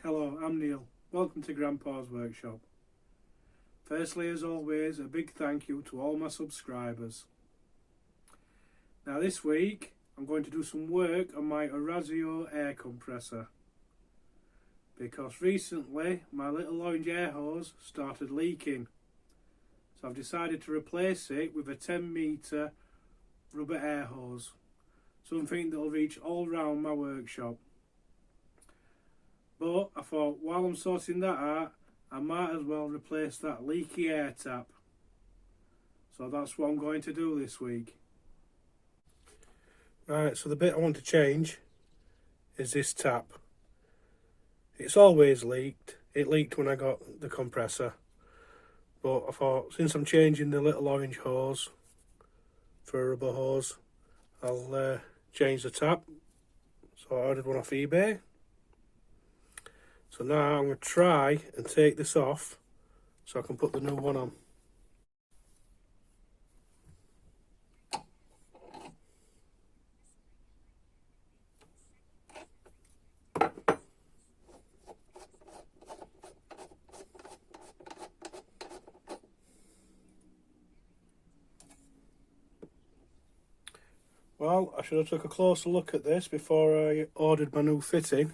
Hello, I'm Neil. Welcome to Grandpa's Workshop. Firstly, as always, a big thank you to all my subscribers. Now this week, I'm going to do some work on my Orazio air compressor, because recently my little orange air hose started leaking. So I've decided to replace it with a 10 metre rubber air hose, something that will reach all round my workshop. But I thought, while I'm sorting that out, I might as well replace that leaky air tap. So that's what I'm going to do this week. Right, so the bit I want to change is this tap. It's always leaked. It leaked when I got the compressor. But I thought, since I'm changing the little orange hose for a rubber hose, I'll change the tap. So I ordered one off eBay. So now I'm going to try and take this off so I can put the new one on. Well, I should have took a closer look at this before I ordered my new fitting,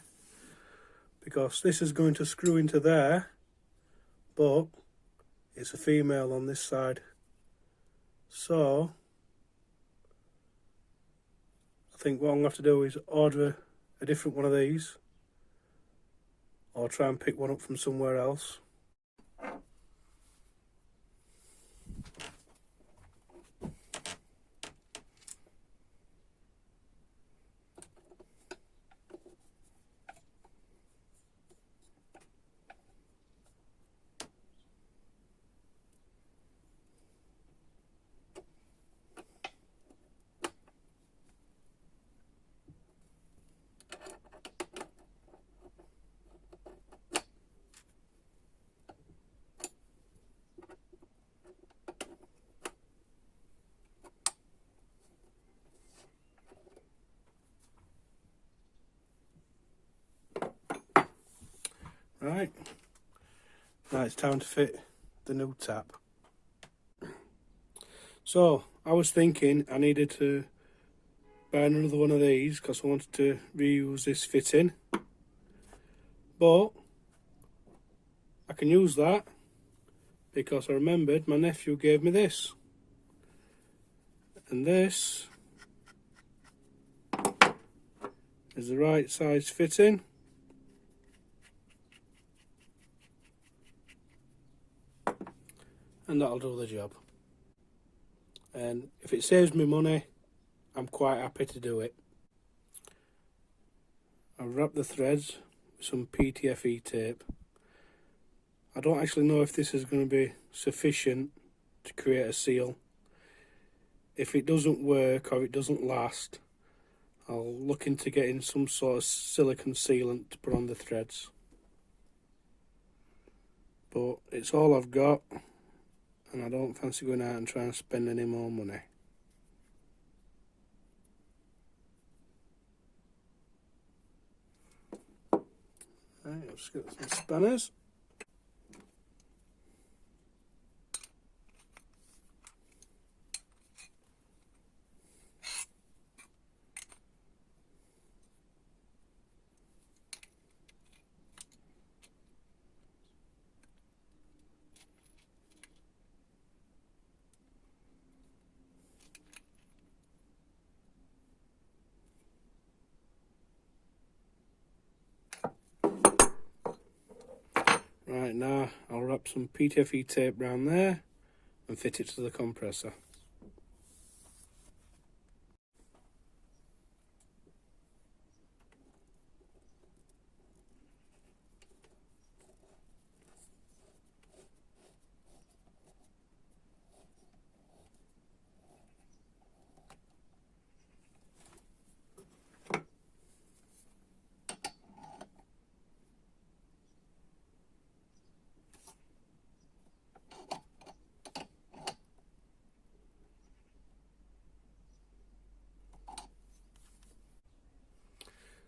because this is going to screw into there, but it's a female on this side. So I think what I'm going to have to do is order a different one of these, or try and pick one up from somewhere else. Right, now it's time to fit the new tap. So I was thinking I needed to buy another one of these because I wanted to reuse this fitting, but I can use that because I remembered my nephew gave me this, and this is the right size fitting. And that'll do the job. And if it saves me money, I'm quite happy to do it. I've wrapped the threads with some PTFE tape. I don't actually know if this is going to be sufficient to create a seal. If it doesn't work or it doesn't last, I'll look into getting some sort of silicone sealant to put on the threads. But it's all I've got, and I don't fancy going out and trying to spend any more money. Right, I'll just get some spanners. Right, now I'll wrap some PTFE tape around there and fit it to the compressor.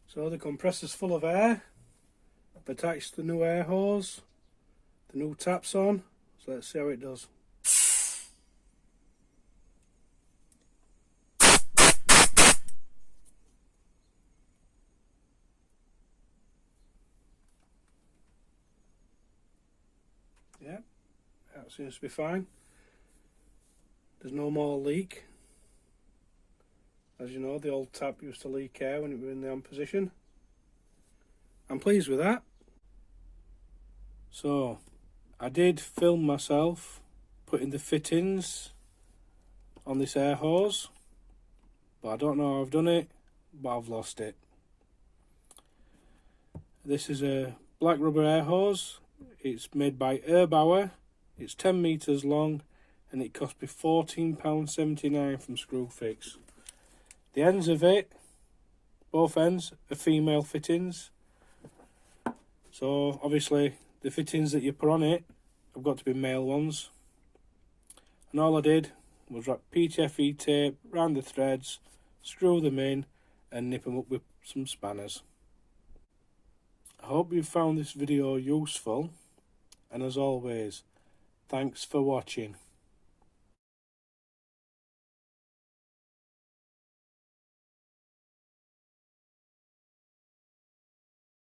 So the compressor's full of air, I've attached the new air hose, the new taps on, so let's see how it does. Yeah, that seems to be fine. There's no more leak. As you know, the old tap used to leak air when it was in the on position. I'm pleased with that. So, I did film myself putting the fittings on this air hose, but I don't know how I've done it, but I've lost it. This is a black rubber air hose. It's made by Erbauer. It's 10 metres long and it cost me £14.79 from Screwfix. The ends of it, both ends, are female fittings. So obviously the fittings that you put on it have got to be male ones. And all I did was wrap PTFE tape around the threads, screw them in and nip them up with some spanners. I hope you found this video useful, and as always, thanks for watching.